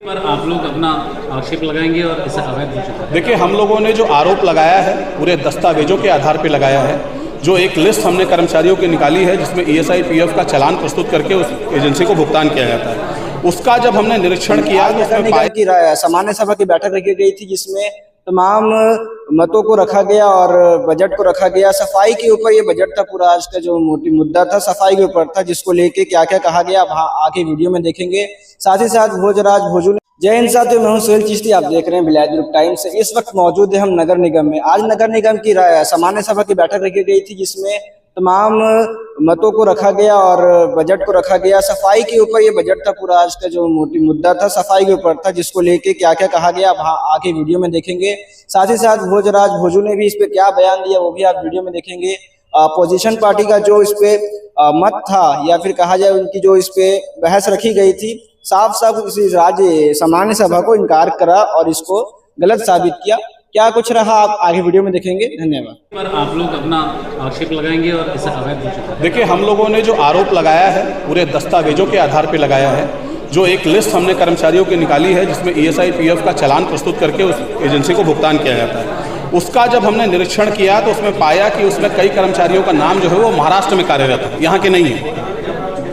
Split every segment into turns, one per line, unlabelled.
पर आप लोग अपना आक्षेप लगाएंगे और इसे अवैध घोषित करेंगे।
देखिए, हम लोगों ने जो आरोप लगाया है पूरे दस्तावेजों के आधार पर लगाया है। जो एक लिस्ट हमने कर्मचारियों की निकाली है जिसमें ईएसआई पीएफ का चालान प्रस्तुत करके उस एजेंसी को भुगतान किया जाता है, उसका जब हमने निरीक्षण किया तो उसमें
निगम की सामान्य सभा की बैठक रखी गई थी जिसमें तमाम मतों को रखा गया और बजट को रखा गया। सफाई के ऊपर ये बजट था, पूरा आज का जो मोटी मुद्दा था सफाई के ऊपर था, जिसको लेके क्या क्या कहा गया आप आगे वीडियो में देखेंगे। साथ ही साथ भोजराज भोजू जय हिंद साथियों, मैं हूं सुहेल चिश्ती, आप देख रहे हैं विलायत ग्रुप टाइम्स। इस वक्त मौजूद है हम नगर निगम में। आज नगर निगम की सामान्य सभा की बैठक रखी गई थी जिसमें तमाम मतों को रखा गया और बजट को रखा गया। सफाई के ऊपर ये बजट था, पूरा आज का जो मोटी मुद्दा था सफाई के ऊपर था, जिसको लेके क्या क्या कहा गया आप आगे वीडियो में देखेंगे। साथ ही साथ भोजराज भोजू ने भी इस पे क्या बयान दिया वो भी आप वीडियो में देखेंगे। अपोजिशन पार्टी का जो इस पे मत था या फिर कहा जाए उनकी जो इस पे बहस रखी गई थी, साफ साफ इसी राज्य सामान्य सभा को इनकार करा और इसको गलत साबित किया। क्या कुछ रहा आप आगे वीडियो में देखेंगे। धन्यवाद।
पर आप लोग अपना आक्षेप लगाएंगे और इसे अवैध घोषित करेंगे।
देखिए, हम लोगों ने जो आरोप लगाया है पूरे दस्तावेजों के आधार पर लगाया है। जो एक लिस्ट हमने कर्मचारियों की निकाली है जिसमें ईएसआई पीएफ का चालान प्रस्तुत करके उस एजेंसी को भुगतान किया जाता है, उसका जब हमने निरीक्षण किया तो उसमें पाया कि उसमें कई कर्मचारियों का नाम जो है वो महाराष्ट्र में कार्यरत है, यहाँ के नहीं है।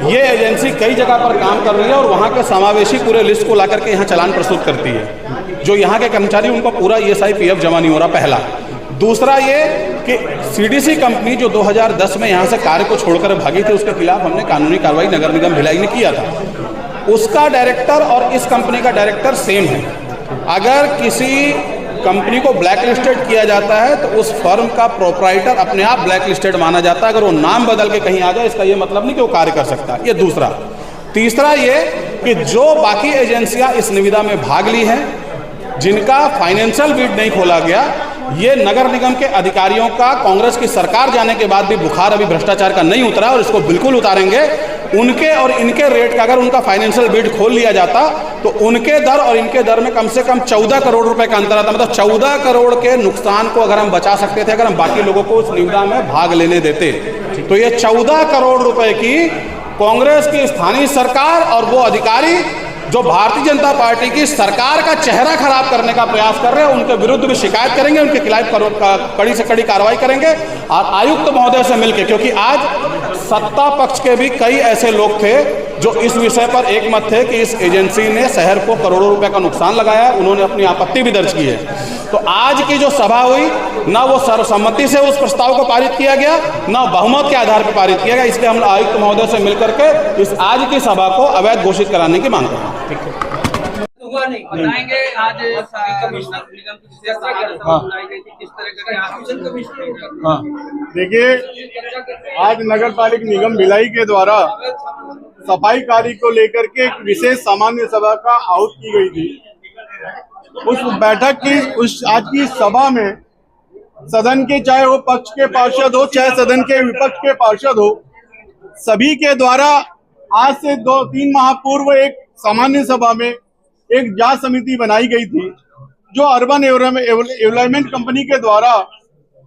ये एजेंसी कई जगह पर काम कर रही है और वहाँ के समावेशी पूरे लिस्ट को ला करके यहाँ चालान प्रस्तुत करती है। जो यहाँ के कर्मचारी उनको पूरा ईएसआई पीएफ जमा नहीं हो रहा, पहला। दूसरा ये कि सीडीसी कंपनी जो 2010 में यहाँ से कार्य को छोड़कर भागी थी, उसके खिलाफ हमने कानूनी कार्रवाई नगर निगम भिलाई ने किया था। उसका डायरेक्टर और इस कंपनी का डायरेक्टर सेम है। अगर किसी कंपनी को ब्लैक लिस्टेड किया जाता है तो उस फर्म का प्रोप्राइटर अपने आप ब्लैक लिस्टेड माना जाता है। अगर वो नाम बदल के कहीं आ जाए इसका ये मतलब नहीं कि वो कार्य कर सकता। ये दूसरा। तीसरा ये कि जो बाकी एजेंसियां इस निविदा में भाग ली हैं, जिनका फाइनेंशियल बिड नहीं खोला गया, ये नगर निगम के अधिकारियों का कांग्रेस की सरकार जाने के बाद भी बुखार अभी भ्रष्टाचार का नहीं उतरा और इसको बिल्कुल उतारेंगे। उनके और इनके रेट का अगर उनका फाइनेंशियल बिड खोल लिया जाता तो उनके दर और इनके दर में कम से कम 14 करोड़ रुपए का अंतर आता। मतलब 14 करोड़ के नुकसान को अगर हम बचा सकते थे अगर हम बाकी लोगों को उस निविदा में भाग लेने देते, तो ये 14 करोड़ रुपए की कांग्रेस की स्थानीय सरकार और वो अधिकारी जो भारतीय जनता पार्टी की सरकार का चेहरा खराब करने का प्रयास कर रहे हैं, उनके विरुद्ध भी शिकायत करेंगे, उनके खिलाफ कड़ी से कड़ी कार्रवाई करेंगे। और आयुक्त महोदय से मिलकर, क्योंकि आज सत्ता पक्ष के भी कई ऐसे लोग थे जो इस विषय पर एक मत थे कि इस एजेंसी ने शहर को करोड़ों रुपए का नुकसान लगाया, उन्होंने अपनी आपत्ति भी दर्ज की है। तो आज की जो सभा हुई, ना वो सर्वसम्मति से उस प्रस्ताव को पारित किया गया, ना बहुमत के आधार पर पारित किया गया। इसलिए हम आयुक्त महोदय से मिलकर के इस आज की सभा को अवैध घोषित कराने की मांग करते हैं। ठीक है,
बताएंगे आज कमिश्नर निगम की किस तरह का।
देखिए, आज नगर पालिका निगम भिलाई के द्वारा सफाई कार्य को लेकर के एक विशेष सामान्य सभा का आहूत की गई थी। उस बैठक की आज की सभा में सदन के, चाहे वो पक्ष के पार्षद हो चाहे सदन के विपक्ष के पार्षद हो, सभी के द्वारा आज से 2-3 माह पूर्व एक सामान्य सभा में एक जांच समिति बनाई गई थी जो अर्बन डेवलपमेंट कंपनी के द्वारा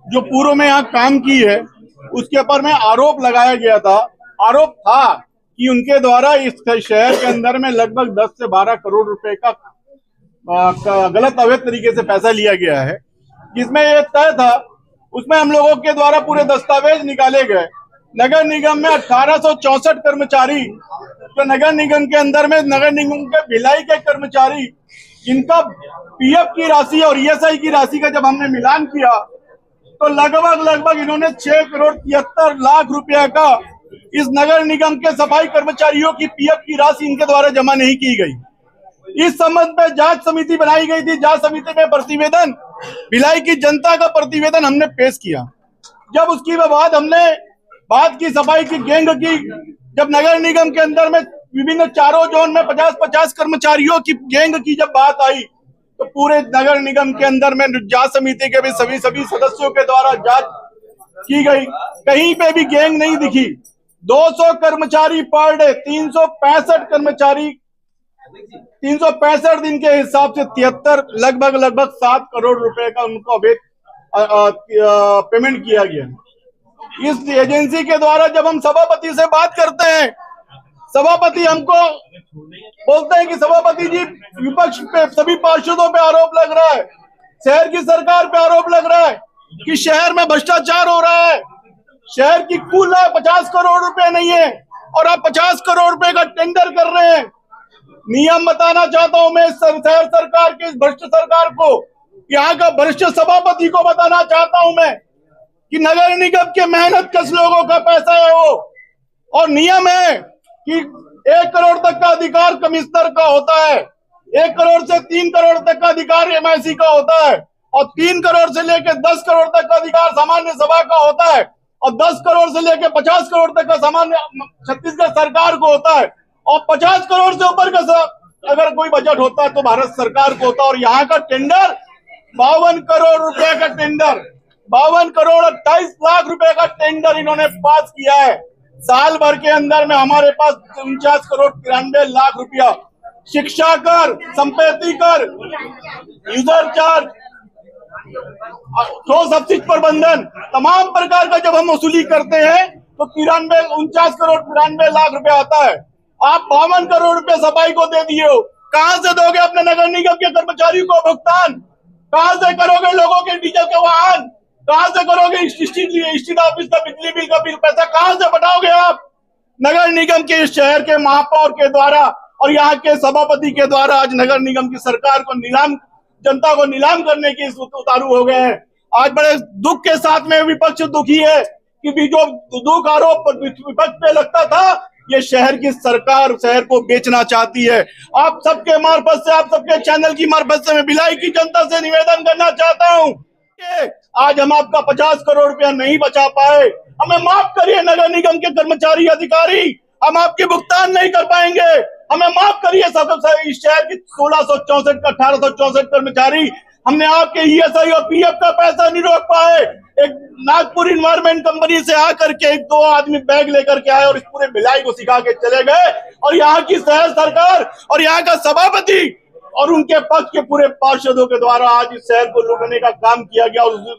जो पूर्व में यहाँ काम की है उसके ऊपर में आरोप लगाया गया था। आरोप था कि उनके द्वारा इस शहर के अंदर में लगभग 10 से 12 करोड़ रुपए का गलत अवैध तरीके से पैसा लिया गया है, जिसमें ये तय था। उसमें हम लोगों के द्वारा पूरे दस्तावेज निकाले गए। नगर निगम में 1864 कर्मचारी, तो नगर निगम के अंदर में नगर निगम के भिलाई के कर्मचारी, जिनका पीएफ की राशि और ईएसआई की राशि का जब हमने मिलान किया तो लगभग इन्होंने 6 करोड़ 73 लाख रुपया का इस नगर निगम के सफाई कर्मचारियों की पीएफ की राशि इनके द्वारा जमा नहीं की गई। इस संबंध में जांच समिति बनाई गई थी। जांच समिति में प्रतिवेदन, भिलाई की जनता का प्रतिवेदन हमने पेश किया। जब उसकी बाद हमने बात की सफाई की गैंग की, जब नगर निगम के अंदर में विभिन्न चारों जोन में 50-50 कर्मचारियों की गैंग की जब बात आई तो पूरे नगर निगम के अंदर में जांच समिति के भी सभी सदस्यों के द्वारा जांच की गई, कहीं पे भी गैंग नहीं दिखी। 200 कर्मचारी पर डे, 365 कर्मचारी, 365 दिन के हिसाब से 73 लगभग 7 करोड़ रुपए का उनको अवैध पेमेंट किया गया। इस एजेंसी के द्वारा जब हम सभापति से बात करते हैं, सभापति हमको बोलते हैं कि सभापति जी विपक्ष पे सभी पार्षदों पे आरोप लग रहा है, शहर की सरकार पे आरोप लग रहा है कि शहर में भ्रष्टाचार हो रहा है। शहर की कुल आय 50 करोड़ रुपए नहीं है और आप 50 करोड़ रुपए का टेंडर कर रहे हैं। नियम बताना चाहता हूं मैं शहर सरकार के, इस भ्रष्ट सरकार को, यहाँ का भ्रष्ट सभापति को बताना चाहता हूं मैं कि नगर निगम के मेहनत कश लोगों का पैसा है वो, और नियम है कि 1 करोड़ तक का अधिकार कमिश्नर का होता है, 1 करोड़ से 3 करोड़ तक का अधिकार एमआईसी का होता है, और 3 करोड़ से लेकर 10 करोड़ तक का अधिकार सामान्य सभा का होता है, और 10 करोड़ से लेकर 50 करोड़ तक का सामान्य छत्तीसगढ़ सरकार को होता है, और 50 करोड़ से ऊपर का अगर कोई बजट होता है तो भारत सरकार को होता है। और यहाँ का टेंडर 52 करोड़ रुपए का टेंडर, 52 करोड़ 28 लाख रुपए का टेंडर इन्होंने पास किया है। साल भर के अंदर में हमारे पास 49 करोड़ 93 लाख रुपया शिक्षा कर, संपत्ति कर, यूजर चार्ज, ठोस अपशिष्ट प्रबंधन, तमाम प्रकार का जब हम वसूली करते हैं तो 49 करोड़ 93 लाख रुपया आता है। आप 52 करोड़ रुपए सफाई को दे दिए हो, कहां से दोगे अपने नगर निगम के कर्मचारियों को भुगतान? कहां से करोगे लोगों के डीजल के वाहन? कहां से करोगे स्ट्रीट ऑफिस का बिजली बिल का बिल पैसा कहां से बढ़ाओगे आप? नगर निगम के इस शहर के महापौर के द्वारा और यहाँ के सभापति के द्वारा आज नगर निगम की सरकार को जनता को नीलाम करने के उतारू हो गए हैं। आज बड़े दुख के साथ में विपक्ष दुखी है कि जो दुख आरोप विपक्ष पे लगता था, ये शहर की सरकार शहर को बेचना चाहती है। आप सबके मार्फत से, आप सबके चैनल की मार्फत से मैं भिलाई की जनता से निवेदन करना चाहता हूँ कि आज हम आपका 50 करोड़ रुपया नहीं बचा पाए, हमें माफ करिए नगर निगम के कर्मचारी अधिकारी, हम आपके भुगतान नहीं कर पाएंगे, हमें माफ करिए। सब इस शहर की 1664 का 1864 कर्मचारी, हमने आपके ईएसआई और पीएफ का पैसा नहीं रोक पाए। एक नागपुर इन्वायरमेंट कंपनी से आकर के 2 आदमी बैग लेकर के आए और इस पूरे भिलाई को सिखा के चले गए, और यहाँ की शहर सरकार और यहाँ का सभापति और उनके पक्ष के पूरे पार्षदों के द्वारा आज इस शहर को लूटने का काम किया गया और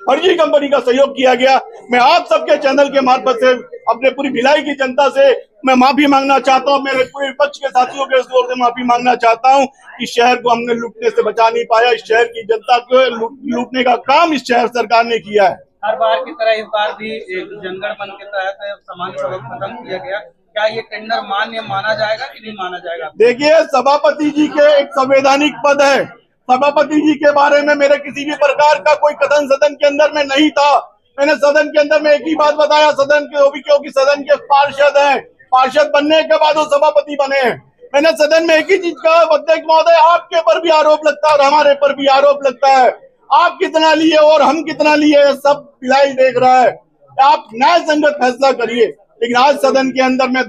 फर्जी कंपनी का सहयोग किया गया। मैं आप सबके चैनल के मार्फत से अपने पूरी भिलाई की जनता से मैं माफी मांगना चाहता हूं, मेरे पूरे विपक्ष के साथियों के ओर से माफी मांगना चाहता हूं कि शहर को हमने लूटने से बचा नहीं पाया। इस शहर की जनता को लूटने का काम इस शहर सरकार ने किया है।
हर बार की तरह इस बार भी जनगणमन के तहत सामान्य सभा खत्म किया गया, क्या ये टेंडर मान्य माना जाएगा कि नहीं माना जाएगा?
देखिए, सभापति जी के एक संवैधानिक पद है, सभापति जी के बारे में मेरे किसी भी प्रकार का कोई कथन सदन के अंदर में नहीं था। मैंने सदन के अंदर में एक ही बात बताया, सदन के वो भी क्योंकि सदन के पार्षद हैं, पार्षद बनने के बाद वो सभापति बने हैं। मैंने सदन में एक ही चीज कहा, अध्यक्ष महोदय आपके पर भी आरोप लगता है और हमारे पर भी आरोप लगता है, आप कितना लिए और हम कितना लिए सब भिलाई देख रहा है, आप न्याय संगत फैसला करिए। लेकिन आज सदन के अंदर में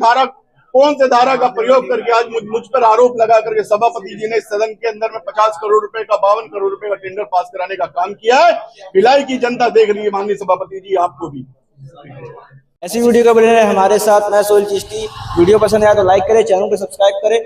कौन से धारा का प्रयोग करके आज मुझ पर आरोप लगा करके सभापति जी ने इस सदन के अंदर में 50 करोड़ रुपए का 52 करोड़ रुपए का टेंडर पास कराने का काम किया है। भिलाई की जनता देख रही है, माननीय सभापति जी आपको भी।
ऐसी वीडियो का बने रहे हमारे साथ। मैं सोहेल चिश्ती। वीडियो पसंद आया तो लाइक करें, चैनल को सब्सक्राइब करें।